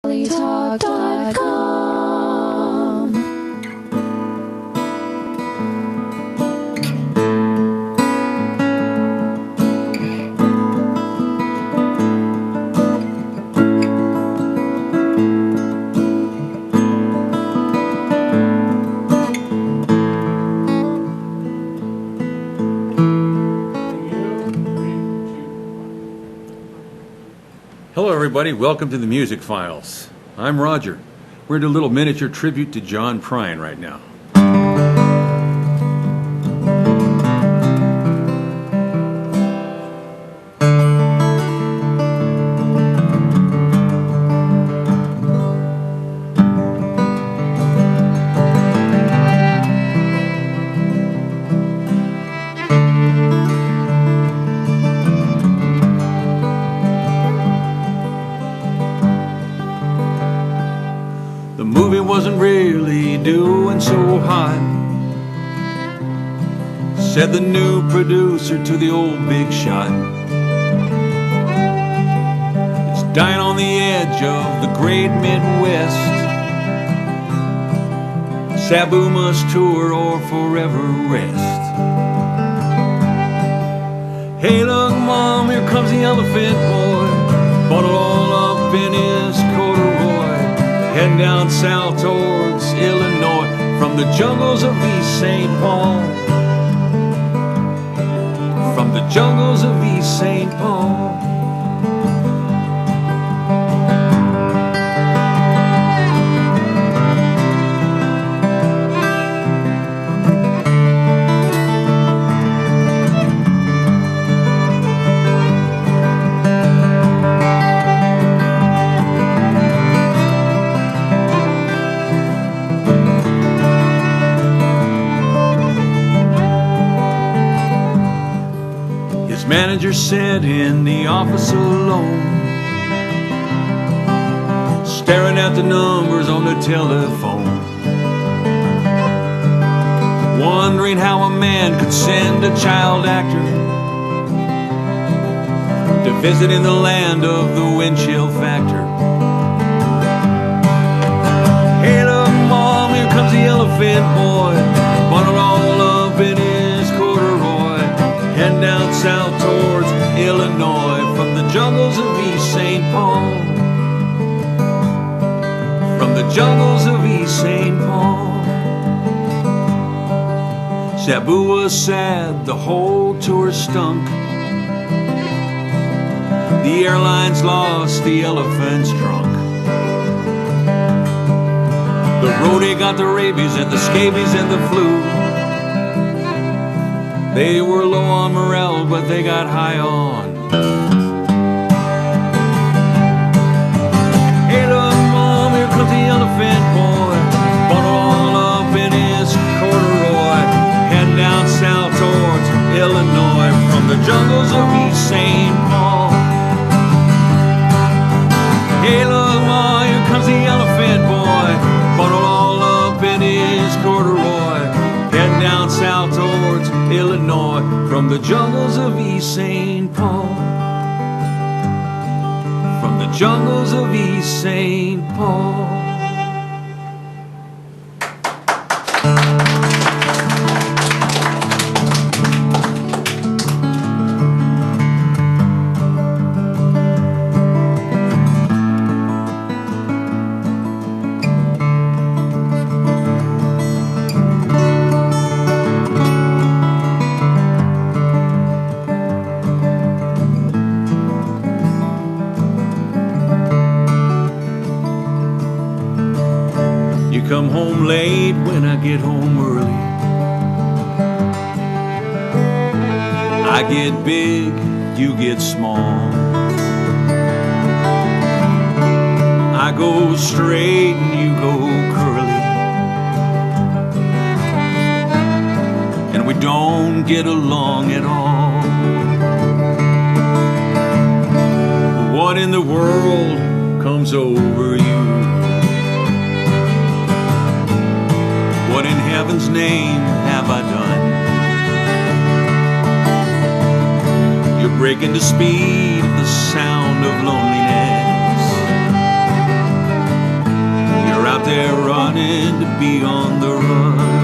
dailytalk.com. Hello everybody, welcome to the Music Files. I'm Roger. We're in a little miniature tribute to John Prine right now. The movie wasn't really doing so hot, said the new producer to the old big shot. It's dying on the edge of the great Midwest. Sabu must tour or forever rest. Hey look Mom, here comes the elephant boy, bundled all up in his corduroy, heading down south towards Illinois, from the jungles of East St. Paul. From the jungles of East St. Paul. Manager sat in the office alone, staring at the numbers on the telephone, wondering how a man could send a child actor to visit in the land of the wind chill factor. Hey look Mom, here comes the elephant boy, bundled all up in his corduroy, heading down south towards Illinois, from the jungles of East St. Paul. From the jungles of East St. Paul. Sabu was sad, the whole tour stunk. The airlines lost the elephant's trunk. The roadie got the rabies and the scabies and the flu. They were low on morale, but they got high on. Hey look Mom, here comes the elephant boy, bundled all up in his corduroy, heading down south towards Illinois, from the jungles of East St. Paul. Hey look Mom, here comes the elephant boy, bundled all up in his corduroy, heading down south towards Illinois, from the jungles of East St. Paul. From the jungles of East St. Paul. You come home late when I get home early. I get big, you get small. I go straight and you go curly, and we don't get along at all. What in the world comes over you? What in heaven's name have I done? You're breaking the speed of the sound of loneliness. there running to be on the run.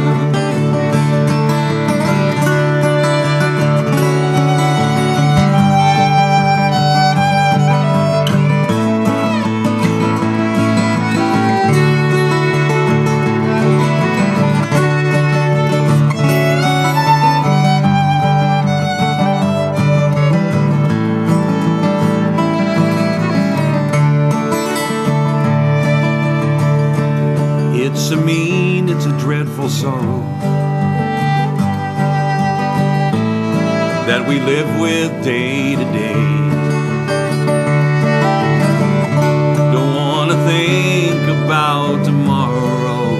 It's a mean, it's a dreadful sorrow that we live with day to day. Don't want to think about tomorrow.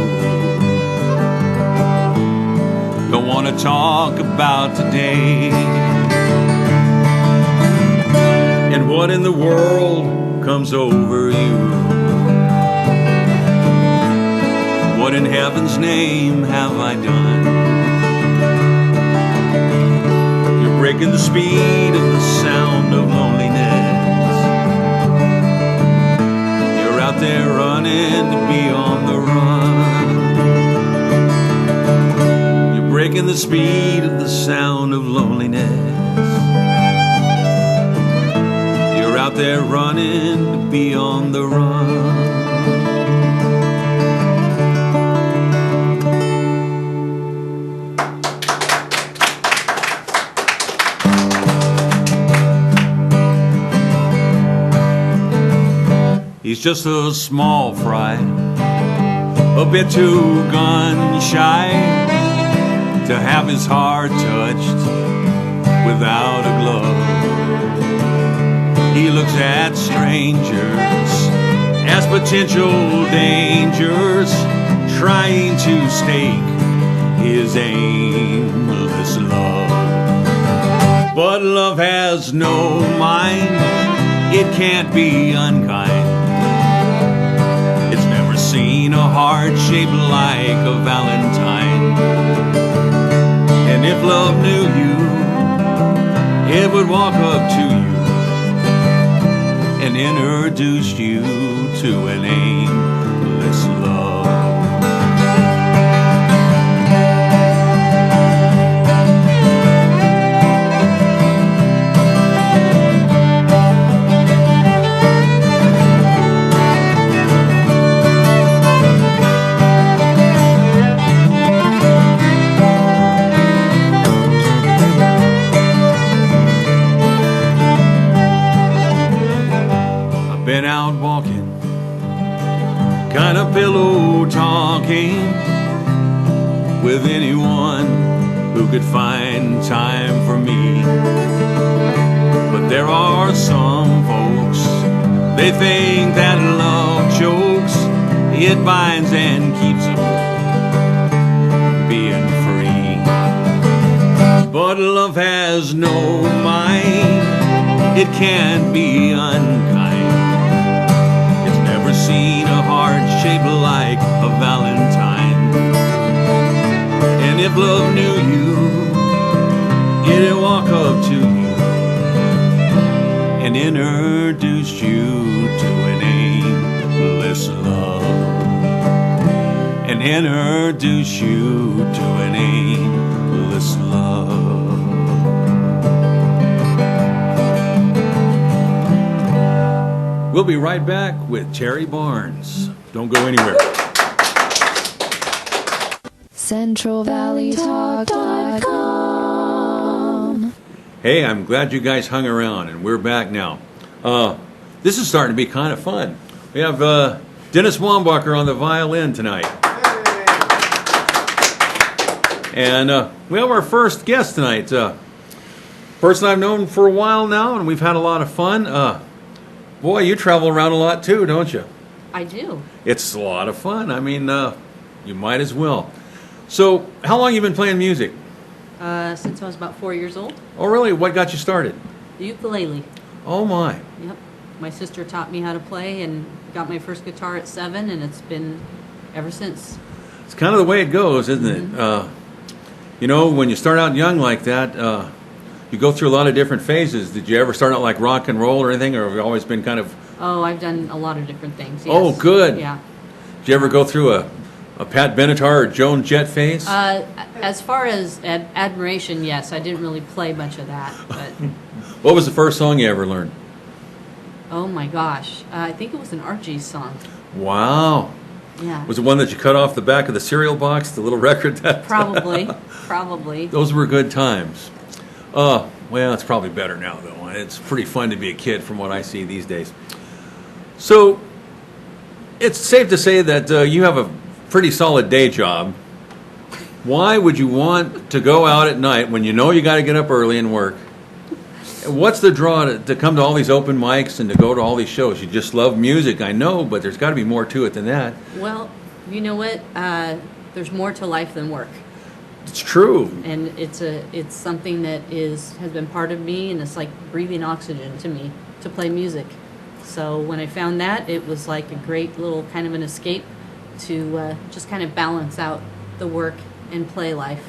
Don't want to talk about today. And what in the world comes over you? What in heaven's name have I done? You're breaking the speed of the sound of loneliness. You're out there running to be on the run. You're breaking the speed of the sound of loneliness. You're out there running to be on the run. He's just a small fry, a bit too gun-shy to have his heart touched without a glove. He looks at strangers as potential dangers, trying to stake his aimless love. But love has no mind, it can't be unkind. Seen a heart shaped like a valentine. And if love knew you, it would walk up to you and introduce you to an aimless love. Been out walking, kind of pillow talking with anyone who could find time for me. But there are some folks, they think that love chokes, it binds and keeps them being free. But love has no mind, it can't be unkind. Seen a heart shaped like a valentine. And if love knew you, it'd walk up to you and introduce you to an aimless love. And introduce you to an aimless love. We'll be right back with Terry Barnes. Don't go anywhere. CentralValleyTalk.com. Hey, I'm glad you guys hung around, and we're back now. This is starting to be kind of fun. We have Dennis Wombacher on the violin tonight. And we have our first guest tonight. Person I've known for a while now, and we've had a lot of fun. Boy, you travel around a lot too, don't you? I do. It's a lot of fun. I mean, you might as well. So, how long have you been playing music? Since I was about 4 years old. Oh, really? What got you started? The ukulele. Oh, my. Yep. My sister taught me how to play and got my first guitar at 7, and it's been ever since. It's kind of the way it goes, isn't it? You know, when you start out young like that, you go through a lot of different phases. Did you ever start out like rock and roll or anything, or have you always been kind of... Oh, I've done a lot of different things, yes. Oh, good. Yeah. Did you ever go through a Pat Benatar or Joan Jett phase? As far as admiration, yes. I didn't really play much of that, but What was the first song you ever learned? oh my gosh, I think it was an Archie's song. Wow. Yeah, Was it one that you cut off the back of the cereal box, the little record? probably. Those were good times. Well, it's probably better now, though. It's pretty fun to be a kid from what I see these days. So, it's safe to say that you have a pretty solid day job. Why would you want to go out at night when you know you got to get up early and work? What's the draw to come to all these open mics and to go to all these shows? You just love music, I know, but there's got to be more to it than that. Well, you know what? There's more to life than work. It's true. And it's something that has been part of me, and it's like breathing oxygen to me to play music. So when I found that, it was like a great little kind of an escape to just kind of balance out the work and play life.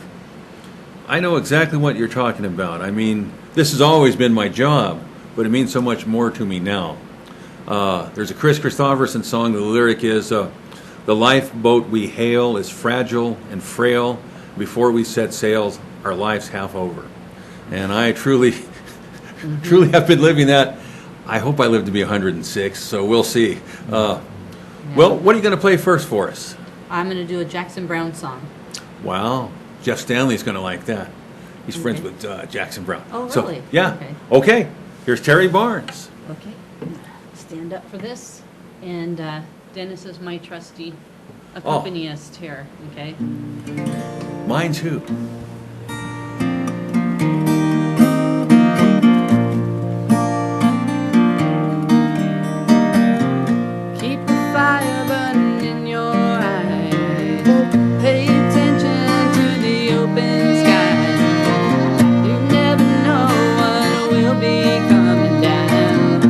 I know exactly what you're talking about. I mean, this has always been my job, but it means so much more to me now. There's a Chris Christopherson song. The lyric is, the lifeboat we hail is fragile and frail. Before we set sails, our life's half over. And I truly have been living that. I hope I live to be 106, so we'll see. Well, what are you going to play first for us? I'm going to do a Jackson Browne song. Wow. Jeff Stanley's going to like that. He's friends with Jackson Browne. Oh, So, really? yeah. Okay. Here's Terry Barnes. Okay. Stand up for this. And Dennis is my trusty accompanist here. Okay. Mine too. Keep the fire burning in your eyes. Pay attention to the open sky. You never know what will be coming down.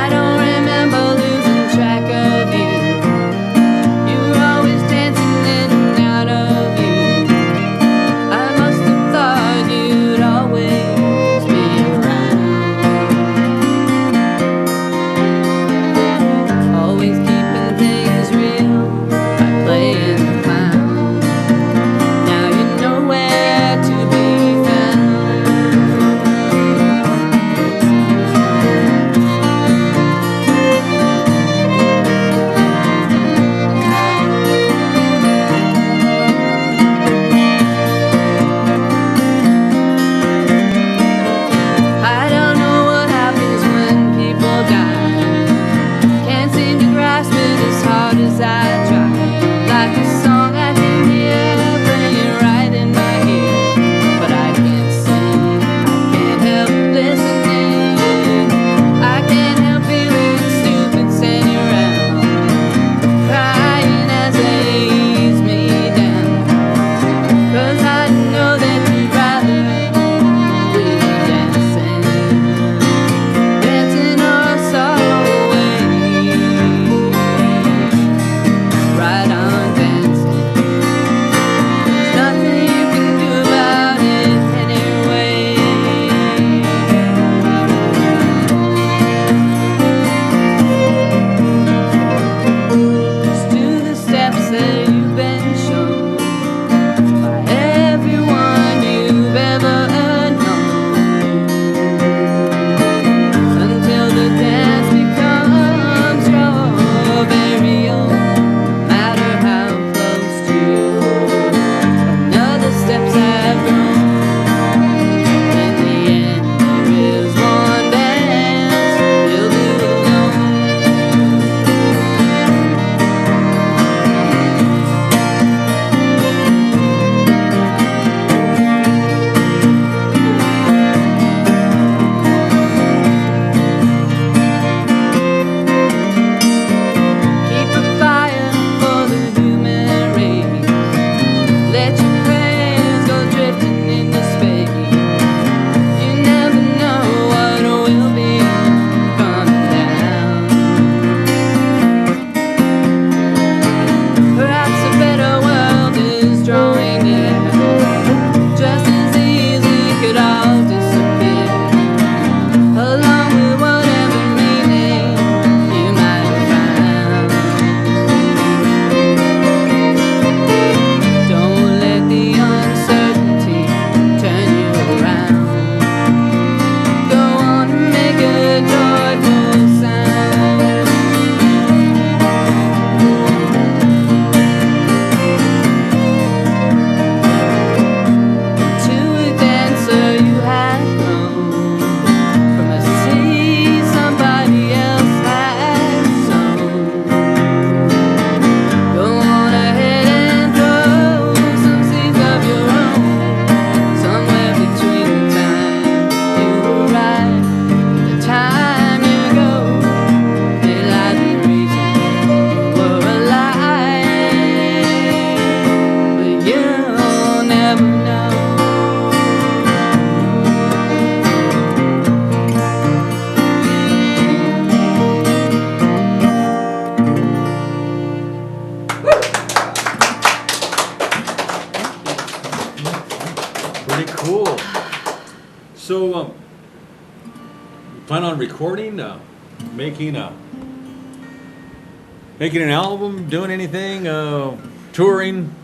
I don't remember losing track of you. You were always dancing in and out of you. I must have thought you'd always be around. on recording, making an album, doing anything, touring?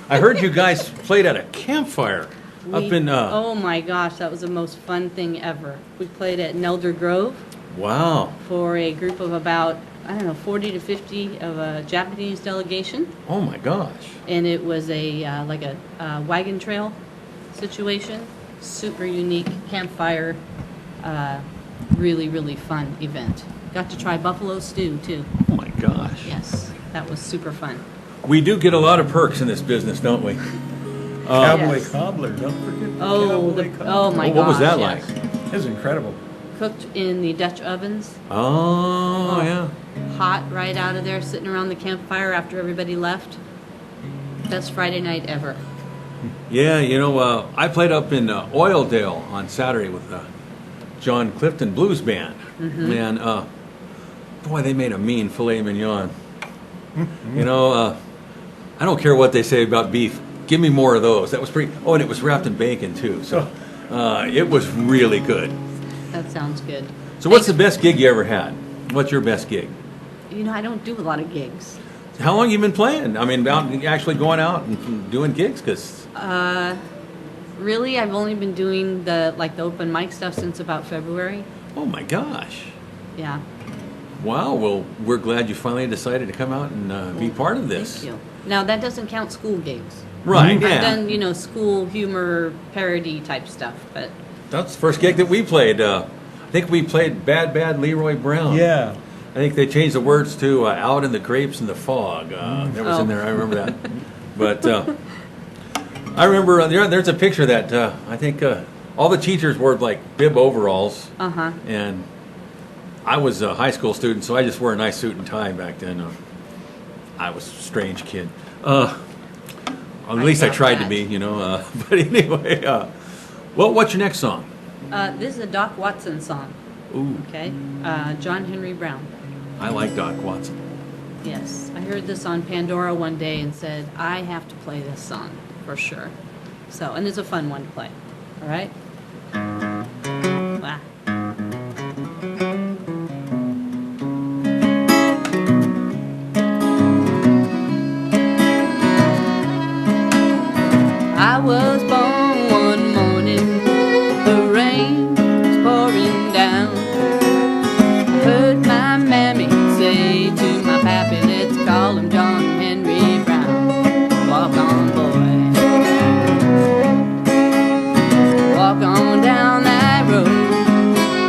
I heard you guys played at a campfire up in. Oh my gosh, that was the most fun thing ever. We played at Nelder Grove. Wow. For a group of about, 40 to 50 of a Japanese delegation. Oh my gosh. And it was like a wagon trail situation. Super unique campfire, really, really fun event. Got to try buffalo stew too. Oh my gosh. Yes, that was super fun. We do get a lot of perks in this business, don't we? Cowboy Yes. cobbler, don't forget the Oh, cowboy cobbler. oh my gosh. What was that yes. like? It was incredible. Cooked in the Dutch ovens. Oh, yeah. Hot right out of there, sitting around the campfire after everybody left. Best Friday night ever. Yeah, I played up in Oildale on Saturday with John Clifton Blues Band. Mm-hmm. And, boy, they made a mean filet mignon. I don't care what they say about beef. Give me more of those. That was pretty... Oh, and it was wrapped in bacon, too. So it was really good. That sounds good. So what's the best gig you ever had? What's your best gig? I don't do a lot of gigs. How long you been playing? I mean, actually going out and doing gigs? Because Really, I've only been doing the open mic stuff since about February. oh my gosh. Yeah. Wow, well, we're glad you finally decided to come out and be part of this. Thank you. Now, that doesn't count school gigs. Right, yeah. I've done, school humor parody type stuff, but That's the first gig that we played. I think we played Bad Bad Leroy Brown. Yeah. I think they changed the words to Out in the Grapes and the Fog. That was in there, I remember that. But I remember there's a picture that I think all the teachers wore bib overalls. And I was a high school student, so I just wore a nice suit and tie back then. I was a strange kid. At least I felt tried to that. be, But anyway, what's your next song? this is a Doc Watson song. Ooh, Okay, John Henry Brown. I like Doc Watson. Yes, I heard this on Pandora one day and said I have to play this song for sure. So, and it's a fun one to play. All right. Wow. I was born one morning, the rain was pouring down. Heard my mammy say to my pappy, let's call him John Henry Brown. Walk on, boy. Walk on down that road.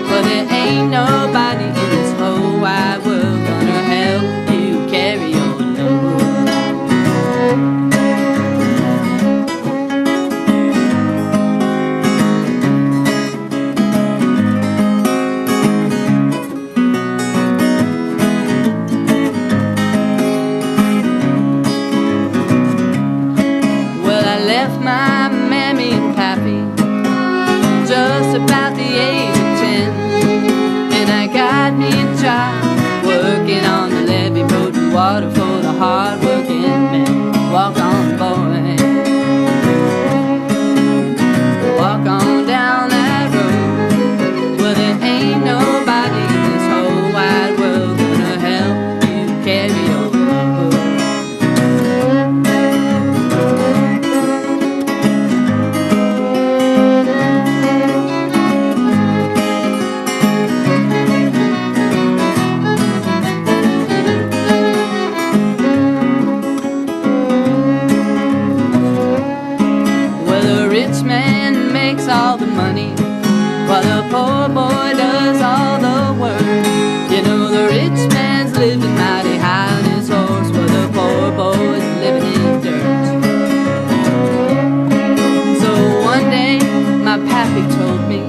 But there ain't nobody in this whole wide world gonna help you carry your load. Well, I left my mammy and pappy just about the age of 10, and I got me a job working on the levee, putting water for the hard-working men. Walk on, boy. Walk on down that road. Well, there ain't nobody in this whole wide world gonna help you carry your load. Well, the rich man makes all the money, while the poor boy does all the work. The rich man's living mighty high on his horse, while the poor boy's living in dirt. So one day, my pappy told me,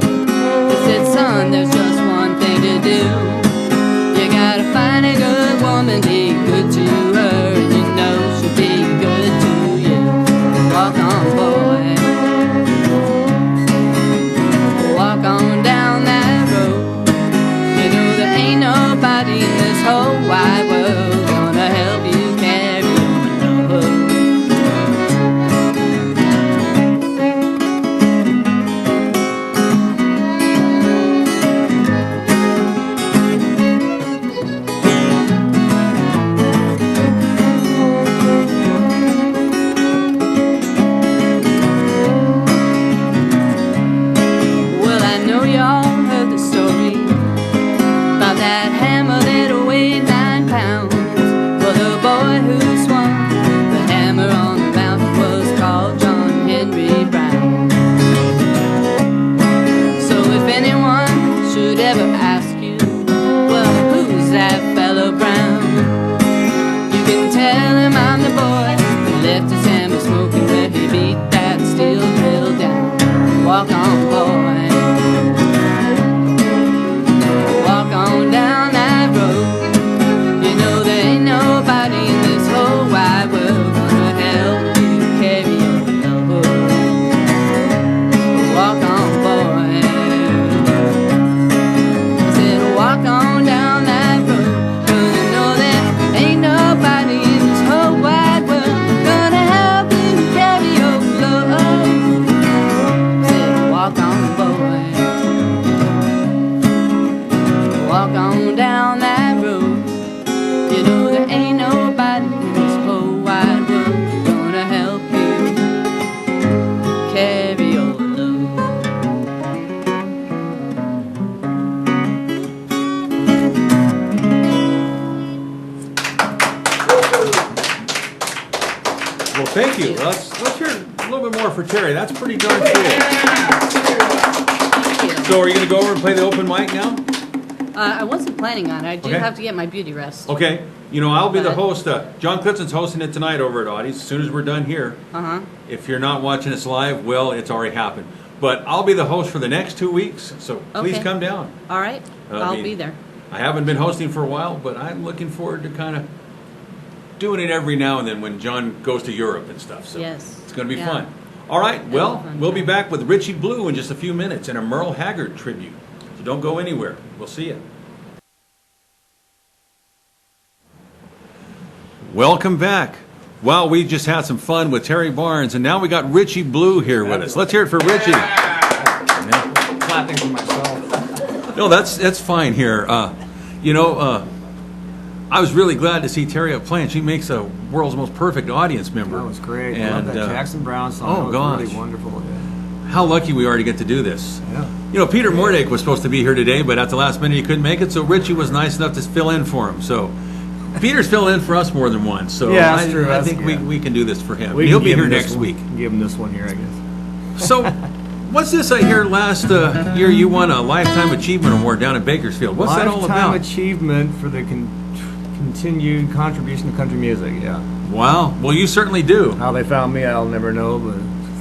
he said, son, there's just one thing to do. You gotta find a good woman, be good to her, and you know she'll be good to you. Walk on, boy. Walk on down that road. There ain't nobody in this whole wide world gonna help you carry your load. Thank you. Let's hear a little bit more for Terry. That's pretty darn cool. Thank you. So are you going to go over and play the open mic now? I wasn't planning on it. I do Okay. have to get my beauty rest. Okay. You know, I'll be the But- host. John Clifton's hosting it tonight over at Audie's as soon as we're done here. Uh-huh. If you're not watching us live, well, it's already happened. But I'll be the host for the next 2 weeks, so please Okay. come down. All right. I'll be there. I haven't been hosting for a while, but I'm looking forward to kind of doing it every now and then when John goes to Europe and stuff. So Yes. it's going to be Yeah. fun. All right, well, be fun, we'll be yeah. back with Richie Blue in just a few minutes and a Merle Haggard tribute. So don't go anywhere. We'll see you. Welcome back. Well, we just had some fun with Terry Barnes, and now we got Richie Blue here with us. Let's hear it for Richie. Clapping for myself. No, that's fine here. I was really glad to see Terry up playing. She makes a world's most perfect audience member. That was great. I And love that Jackson Brown song. oh, That was gosh. really wonderful. Yeah. how lucky we are to get to do this. Yeah. You know, Peter Mordick was supposed to be here today, but at the last minute he couldn't make it, so Richie was nice enough to fill in for him. So Peter's filled in for us more than once. So Yeah, that's true. I That's think good. we can do this for him. We He'll can be give here him this next one- week. Give him this one here, I guess. So, what's this I hear last year you won a Lifetime Achievement Award down in Bakersfield? What's that all Lifetime about? achievement for the continued contribution to country music, yeah. Wow. Well, you certainly do. How they found me, I'll never know, but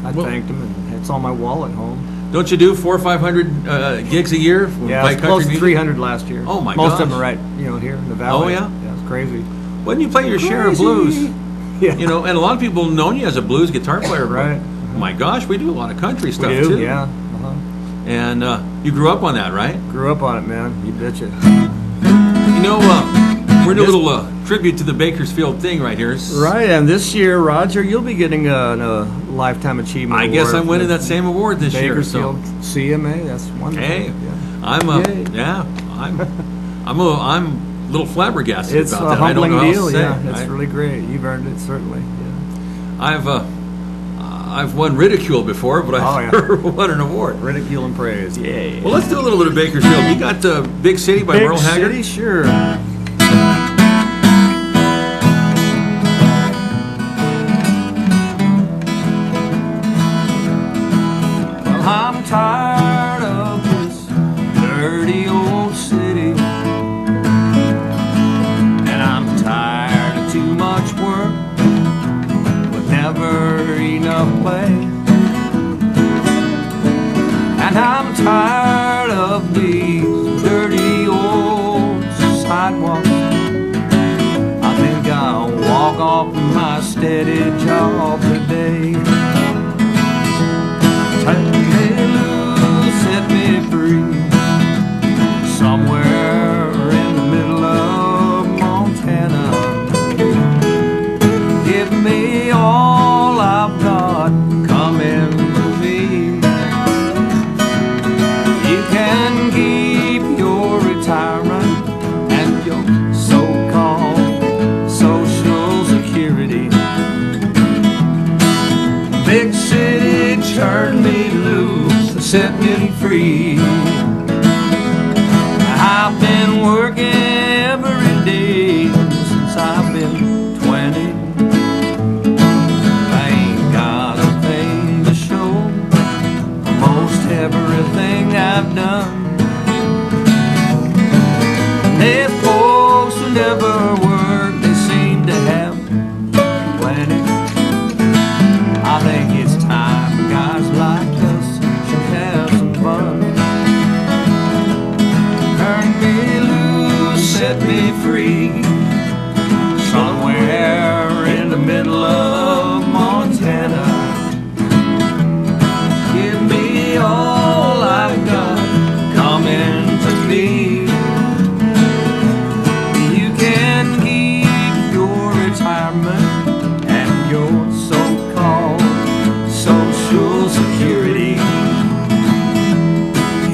I Well- thanked them, and it's on my wall at home. Don't you do 400 or 500 gigs a year? Yeah, play it's close to music? 300 last year. Oh, my Most of gosh. them are right, here in the valley. Oh, yeah? Yeah, it's crazy. Why didn't you play your share of Crazy. blues? Yeah. You know, and a lot of people know you as a blues guitar player. but Right. My gosh, we do a lot of country stuff we do, too. yeah. And you grew up on that, right? Grew up on it, man. You betcha. You know, we're doing a little tribute to the Bakersfield thing right here. Right, and this year, Roger, you'll be getting a Lifetime Achievement I Award. guess I'm for winning that same award this year. So. Bakersfield CMA. That's wonderful. Hey, Yeah. I'm Yay. I'm a little flabbergasted It's about a that. I don't humbling know how deal, to say yeah. it. It's really great. You've earned it, certainly. Yeah. I've won ridicule before, but I've Oh, yeah. never won an award. Ridicule and praise. Yay. Well, let's do a little bit of Bakersfield. You got Big City by Big Merle Haggard. City, sure. Well, I'm tired of this dirty old city, and I'm tired of too much work with never enough play. And I'm tired of these dirty old sidewalks. I think I'll walk off my steady job today. Turn me loose, set me free, somewhere in the middle of Montana. Give me all I've got coming to me. You can keep your retirement and your so-called Social Security. Big city turned me loose, set me free. I've been working every day since I've been 20. I ain't got a thing to show for most everything I've done. There's folks who never work, they seem to have plenty. I think it's time for guys like us should have some fun. Turn me loose, set me free, somewhere in the middle of Montana. Give me all I've got coming to me. You can keep your retirement and your so-called Social Security.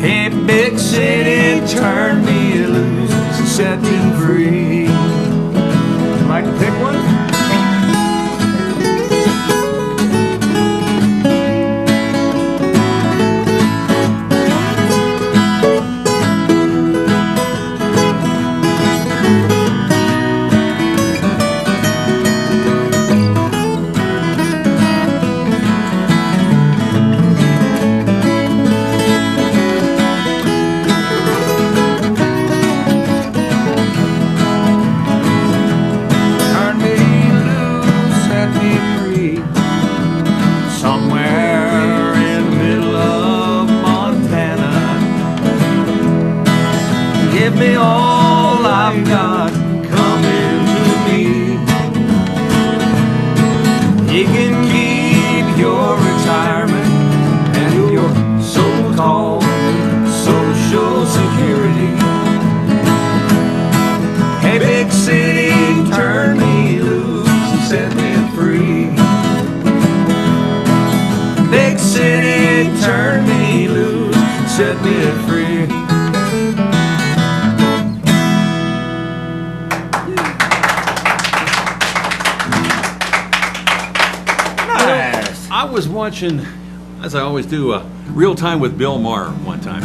Hey, big city, turn me loose, set me free. Would you like to pick one? Give me all I've got, come into me. You can keep your retirement and your so-called Social Security. Hey, big city, turn me loose and set me free. Big city, turn me loose, set me free. Nice. I was watching, as I always do, Real Time with Bill Maher one time.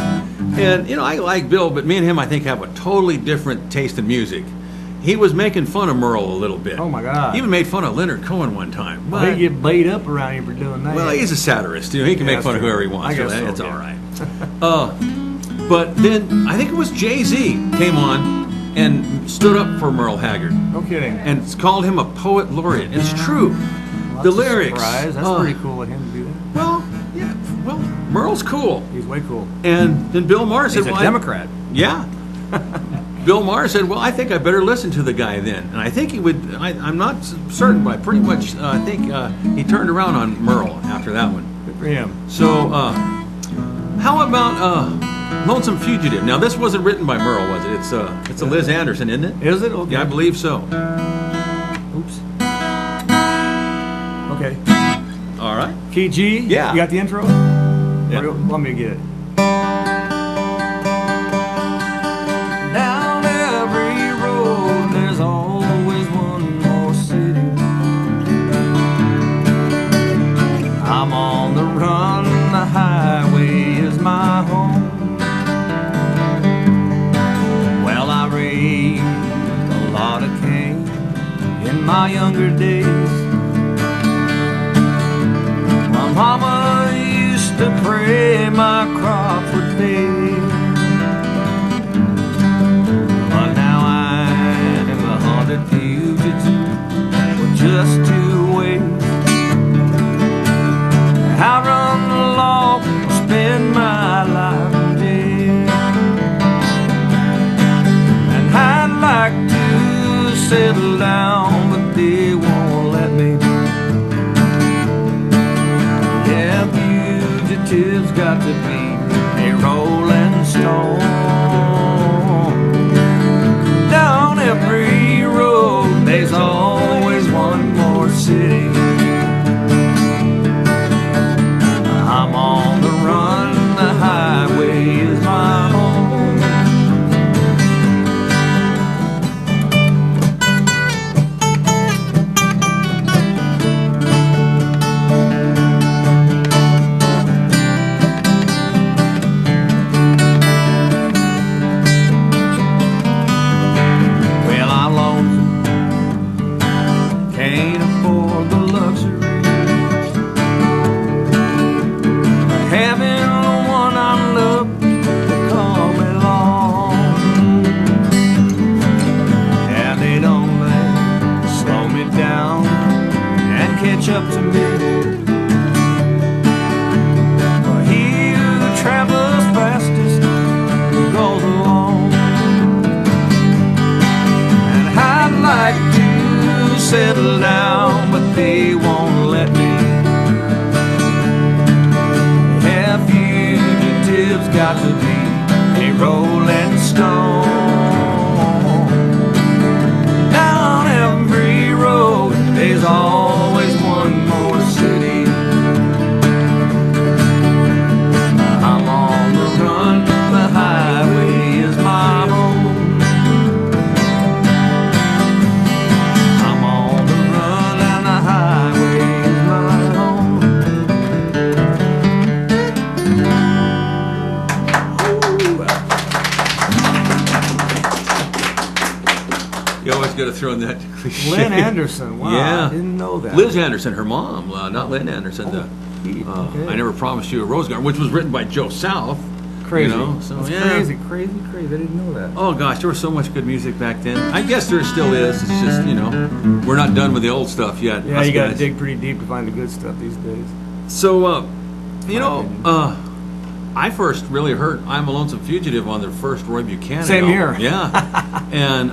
And, I like Bill, but me and him, I think, have a totally different taste in music. He was making fun of Merle a little bit. Oh, my God. He even made fun of Leonard Cohen one time. Well, he get laid up around here for doing that. Well, he's a satirist. He can make fun of whoever he wants. I guess so so, it's yeah. all right. But then I think it was Jay-Z came on and stood up for Merle Haggard. No kidding. And called him a poet laureate. It's true. Well, The that's a lyrics. surprise. That's pretty cool of him to do that. Well, yeah. Well, Merle's cool. He's way cool. And then Bill Maher said, He's a well, Democrat. Yeah. Bill Maher said, well, I think I better listen to the guy then. And I think he would, I'm not certain, but I pretty much think he turned around on Merle after that one. Good for him. So, how about Lonesome Fugitive? Now, this wasn't written by Merle, was it? It's a Liz Anderson, isn't it? Is it? Okay. Yeah, I believe so. Oops. Okay. All right. Key G? Yeah. You got the intro? Yeah. Let me get it. Down every road, there's always one more city. I'm on the run, the highway is my home. Well, I raised a lot of cane in my younger days. My mama used to pray my crop would pay. But now I'm a hunted fugitive with just 2 ways. I run the law, spend my life in jail. And I'd like to settle down, but they won't let me. Yeah, fugitives got to be a rolling stone. Down every road, there's always one more city. I'm on the run, the highway is my home. Well, I'm lonesome, can't afford the luxury. Having the one I love to come along, and they don't let slow me down and catch up to me. For he who travels fastest goes along, and I'd like to settle down, but they won't let me. Fugitives got to be a rolling stone. Down every road, there's always one more city. I'm on the run, the highway is my home. I'm on the run and the highway is my home. You always got to throw in that cliche. Lynn Anderson. Wow. Yeah. I didn't know that. Liz Anderson, her mom, not Lynn Anderson. Okay. I Never Promised You a Rose Garden, which was written by Joe South. Crazy. So, That's yeah. crazy. I didn't know that. Oh gosh, there was so much good music back then. I guess there still is. It's just, we're not done with the old stuff yet. Yeah, us you got to guys. dig pretty deep to find the good stuff these days. So, I first really heard I'm a Lonesome Fugitive on their first Roy Buchanan Same album. here. Yeah. And,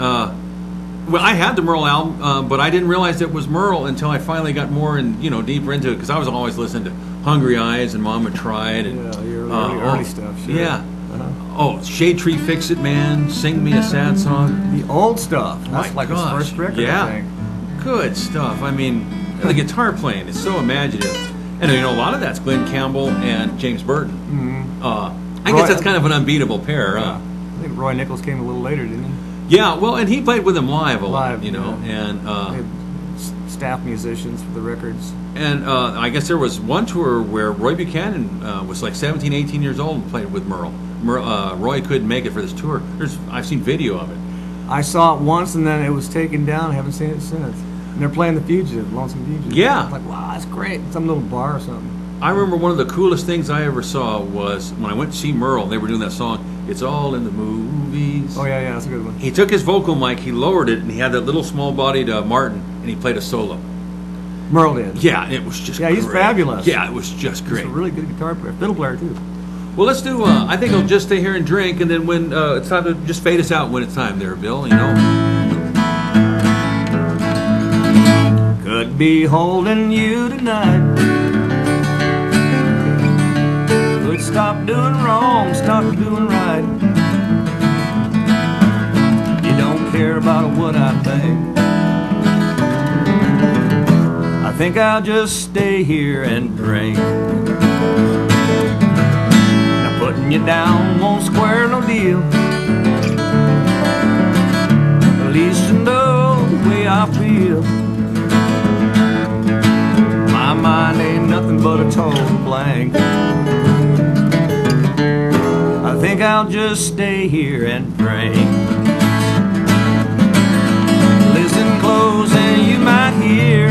well, I had the Merle album, but I didn't realize it was Merle until I finally got more and deeper into it, because I was always listening to Hungry Eyes and Mama Tried. And, Yeah, your early stuff. Sure. Yeah. Uh-huh. Oh, Shade Tree Fix It Man, Sing Me a Sad Song. The old stuff. My That's like gosh. his first record, Yeah. I think. Good stuff. I mean, the guitar playing is so imaginative. And a lot of that's Glenn Campbell and James Burton. I guess that's kind of an unbeatable pair. I think Roy Nichols came a little later, didn't he? Yeah, well, and he played with them live a lot, Live, yeah. and They had staff musicians for the records. I guess there was one tour where Roy Buchanan was like 17, 18 years old and played with Merle. Roy couldn't make it for this tour. I've seen video of it. I saw it once and then it was taken down. I haven't seen it since. And they're playing The Fugitive, Lonesome Fugitive. Yeah. I was like, wow, that's great. Some little bar or something. I remember one of the coolest things I ever saw was when I went to see Merle. They were doing that song, It's All in the Movies. Oh, yeah, that's a good one. He took his vocal mic, he lowered it, and he had that little small-bodied Martin, and he played a solo. Merle did. Yeah, it was just great. He's fabulous. Yeah, it was just He's great. a really good guitar player. Fiddle player, too. Well, let's do, I think I'll just stay here and drink, and then when it's time to just fade us out when it's time there, Bill, Could be holding you tonight. Could stop doing wrong, start doing right. You don't care about what I think. I think I'll just stay here and drink. Now putting you down won't square no deal. At least you know the way I feel. My mind ain't nothing but a total blank. I think I'll just stay here and drink. Listen close and you might hear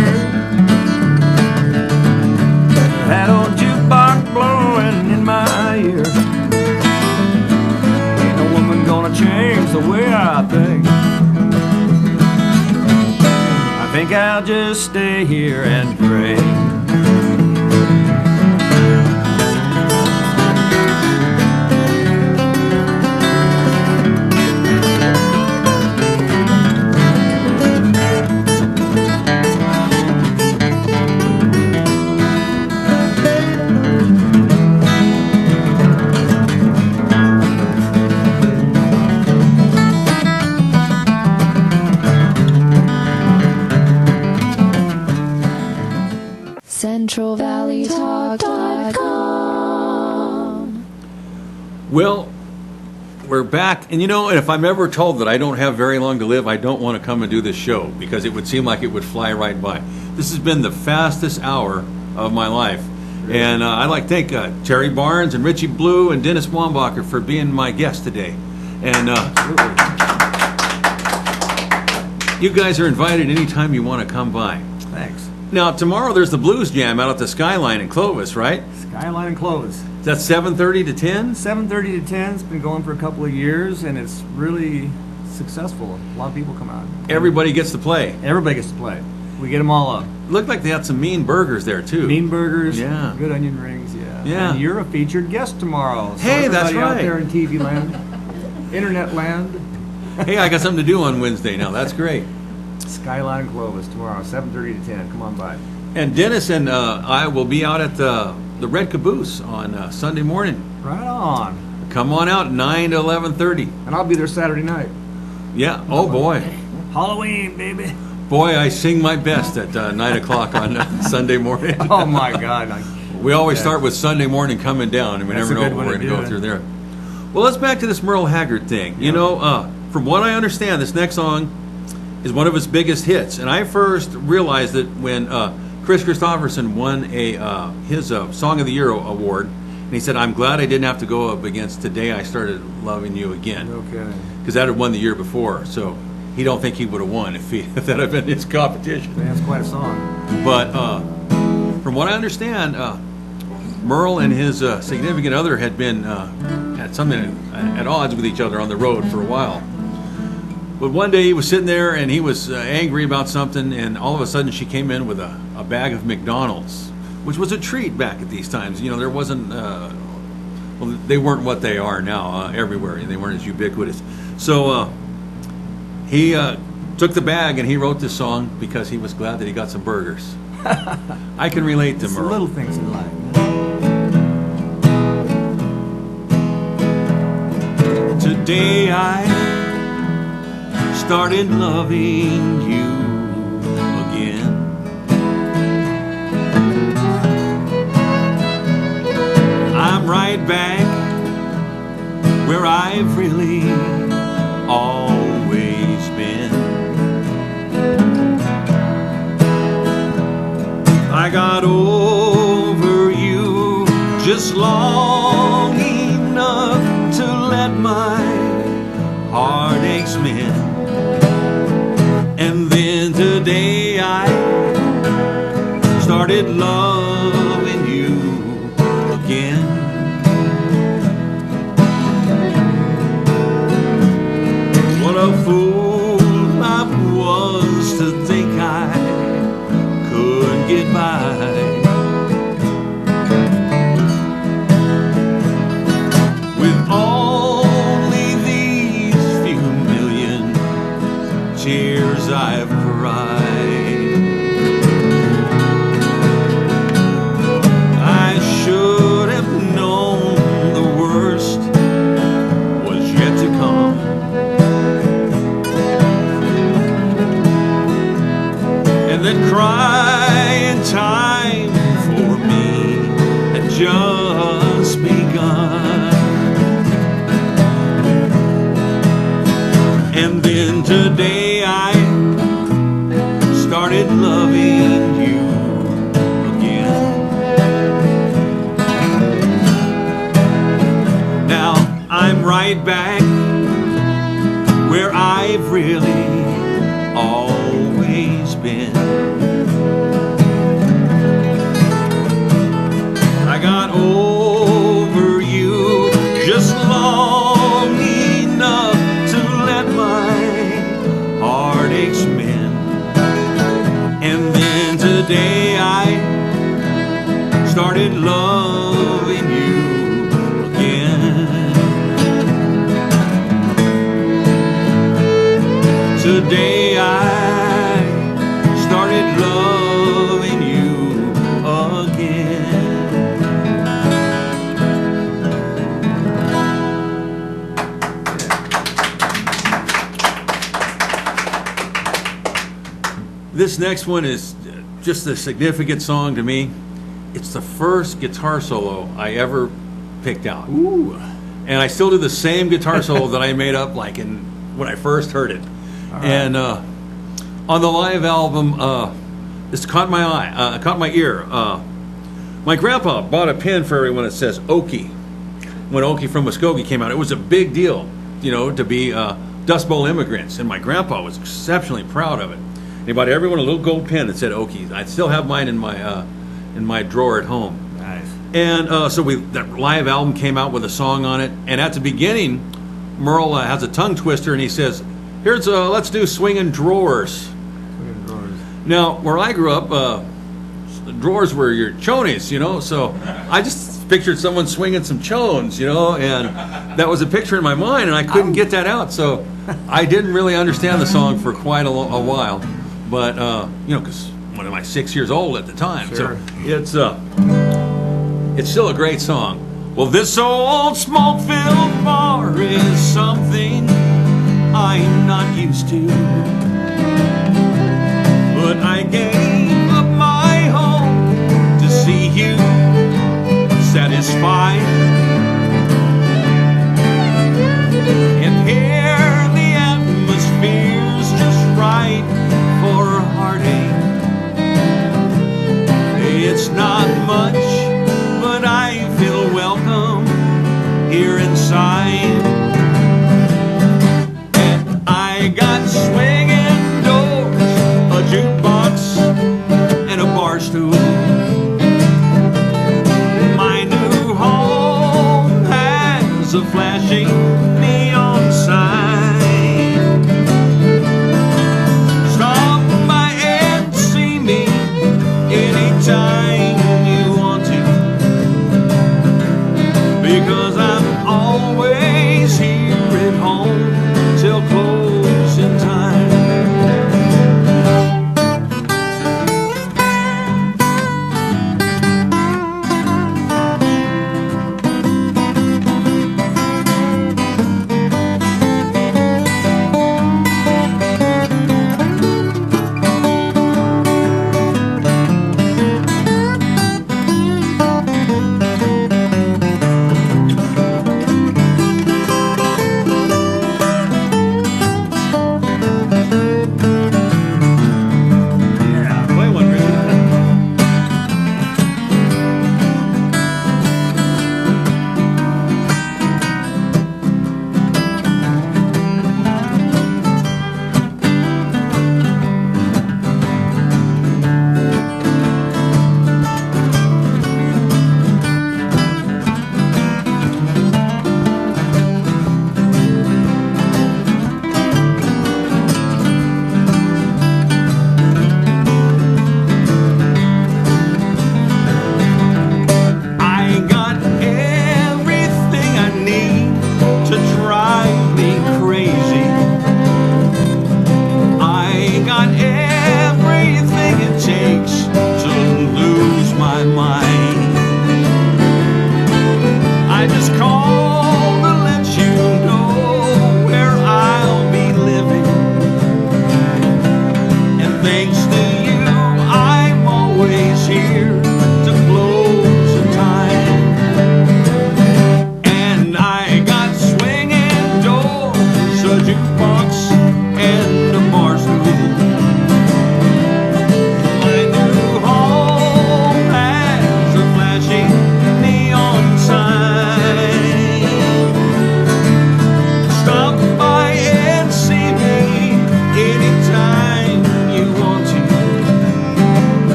that old jukebox blowing in my ear. Ain't no woman gonna change the way I think. I think I'll just stay here and drink. CentralValleyTalk.com. Well, we're back, and if I'm ever told that I don't have very long to live, I don't want to come and do this show, because it would seem like it would fly right by. This has been the fastest hour of my life, and I'd like to thank Terry Barnes and Richie Blue and Dennis Wombacher for being my guest today. And you guys are invited anytime you want to come by. Thanks. Now, tomorrow there's the Blues Jam out at the Skyline in Clovis, right? Skyline and Clovis. That's 7:30 to 10? 7:30 to 10. It's been going for a couple of years, and it's really successful. A lot of people come out. Everybody gets to play. Everybody gets to play. We get them all up. Looked like they had some mean burgers there, too. Mean burgers, Yeah. good onion rings, yeah. Yeah. And you're a featured guest tomorrow. So Hey, that's everybody out right. there in TV land, internet land, Hey, I got something to do on Wednesday now. That's great. Skyline Clovis tomorrow, 7:30 to 10. Come on by. And Dennis and I will be out at the Red Caboose on Sunday morning. Right on. Come on out, 9 to 11:30. And I'll be there Saturday night. Yeah. Oh, boy. Halloween, baby. Boy, I sing my best at 9 o'clock on Sunday morning. Oh, my God. We always start with Sunday morning coming down, and we That's never a know good what one we're to going to go do through it. there. Well, let's back to this Merle Haggard thing. From what I understand, this next song is one of his biggest hits. And I first realized it when Chris Christopherson won his Song of the Year award. And he said, I'm glad I didn't have to go up against Today I Started Loving You Again. Okay. Because that had won the year before. So he don't think he would have won if that had been his competition. That's quite a song. But from what I understand, Merle and his significant other had been at odds with each other on the road for a while. But one day he was sitting there and he was angry about something, and all of a sudden she came in with a bag of McDonald's, which was a treat back at these times. There wasn't a well, they weren't what they are now everywhere. They weren't as ubiquitous. So he took the bag and he wrote this song because he was glad that he got some burgers. I can relate to It's the Merle. little things in life. Today I started loving you again. I'm right back where I've really always been. I got over you just long enough to let my heartaches mend. And then today I started loving you again. What a fool I was to think I could get by. With only these few million tears I've cried. I should have known the worst was yet to come. And that crying time for me had just begun. And then today I started loving you again. Now I'm right back where I've really always been. I got over you just long enough to let my heartaches mend. And then today I started loving you again. Today I started loving you again. This next one is just a significant song to me. It's the first guitar solo I ever picked out. Ooh. And I still do the same guitar solo that I made up like when I first heard it. right. And on the live album, this caught my eye, caught my ear. My grandpa bought a pin for everyone that says Okie. When Okie from Muskogee came out, it was a big deal, to be Dust Bowl immigrants. And my grandpa was exceptionally proud of it. And he bought everyone a little gold pin that said Okie. I still have mine in my drawer at home. Nice. And so that live album came out with a song on it. And at the beginning, Merle has a tongue twister, and he says, "Here's let's do swinging drawers." Now, where I grew up, the drawers were your chonies, So I just pictured someone swinging some chones, and that was a picture in my mind, and I couldn't get that out. So I didn't really understand the song for quite a while. But because when am I 6 years old at the time? Sure. So it's still a great song. Well, this old smoke-filled bar is something I'm not used to, but I gave up my home to see you satisfied. And here the atmosphere's just right for heartache. It's not much, but I feel welcome here inside. And I got swinging doors, a jukebox, and a bar stool. My new home has a flashing neon sign. Stop by and see me anytime you want to, because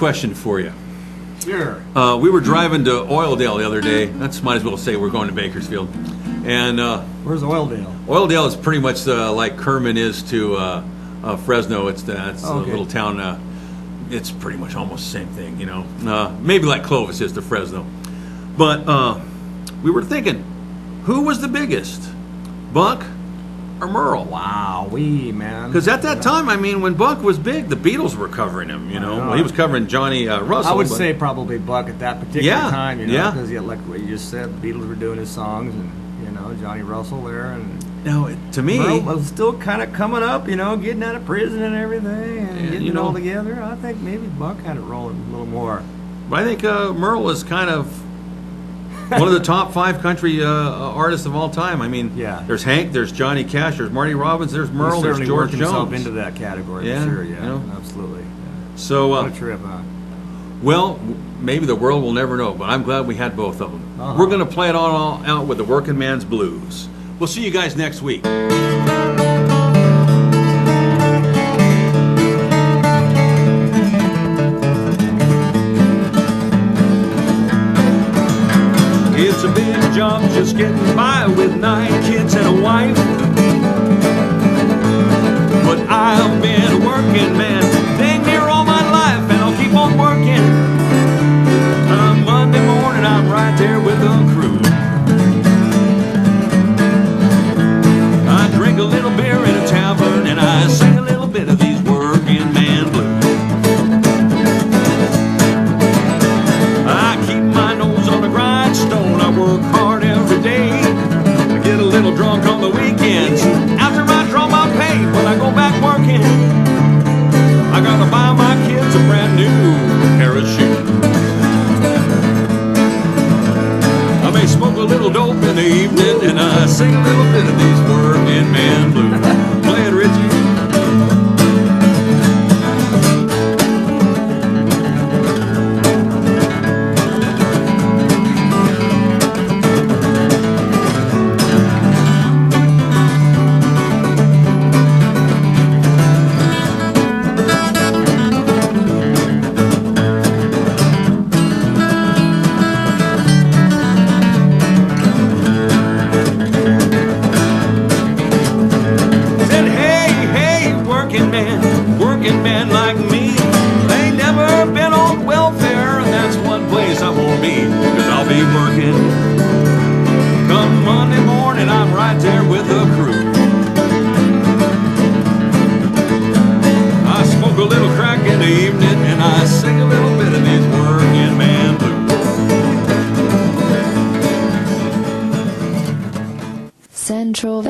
question for you. Sure. We were driving to Oildale the other day. That's might as well say we're going to Bakersfield. And Where's Oildale? Oildale is pretty much like Kerman is to Fresno. It's a Okay. little town. It's pretty much almost the same thing, you know. Maybe like Clovis is to Fresno. But we were thinking, who was the biggest, Buck or Merle? Wow, man. Because at that time, I mean, when Buck was big, the Beatles were covering him, you know. Well, he was covering Johnny Russell. I would but- say probably Buck at that particular Yeah, time, you know, yeah. because like what you just said, the Beatles were doing his songs, and you know Johnny Russell there, and Now, to me, Merle was still kind of coming up, you know, getting out of prison and everything, and getting you it know- all together. I think maybe Buck had it rolling a little more. I think Merle was kind of one of the top 5 country artists of all time. I mean, Yeah. there's Hank, there's Johnny Cash, there's Marty Robbins, there's Merle, He there's certainly George worked himself Jones. into that category, Yeah, for sure. Yeah, you know. absolutely. So, What a trip, huh? well, maybe the world will never know, but I'm glad we had both of them. Uh-huh. We're going to play it all out with the Working Man's Blues. We'll see you guys next week. It's a big job just getting by with 9 kids and a wife. But I've been a working man dang near all my life, and I'll keep on working. Monday morning, I'm right there with the crew. I drink a little beer in a tavern, and I sing a little bit of these working man blues. I keep my nose on the grindstone. I work hard every day. I get a little drunk on the weekends. After I draw my pay, when I go back working, I gotta buy my kids a brand new pair of shoes. I may smoke a little dope in the evening, and I sing a little bit of these working man blues. Play it, Richie. Said, hey, hey, working man like me. They never been on welfare, and that's one place I won't be, 'cause I'll be working. Come Monday morning, I'm right there with the crew. I smoke a little crack in the evening, and I sing a little bit of these working man blues. Central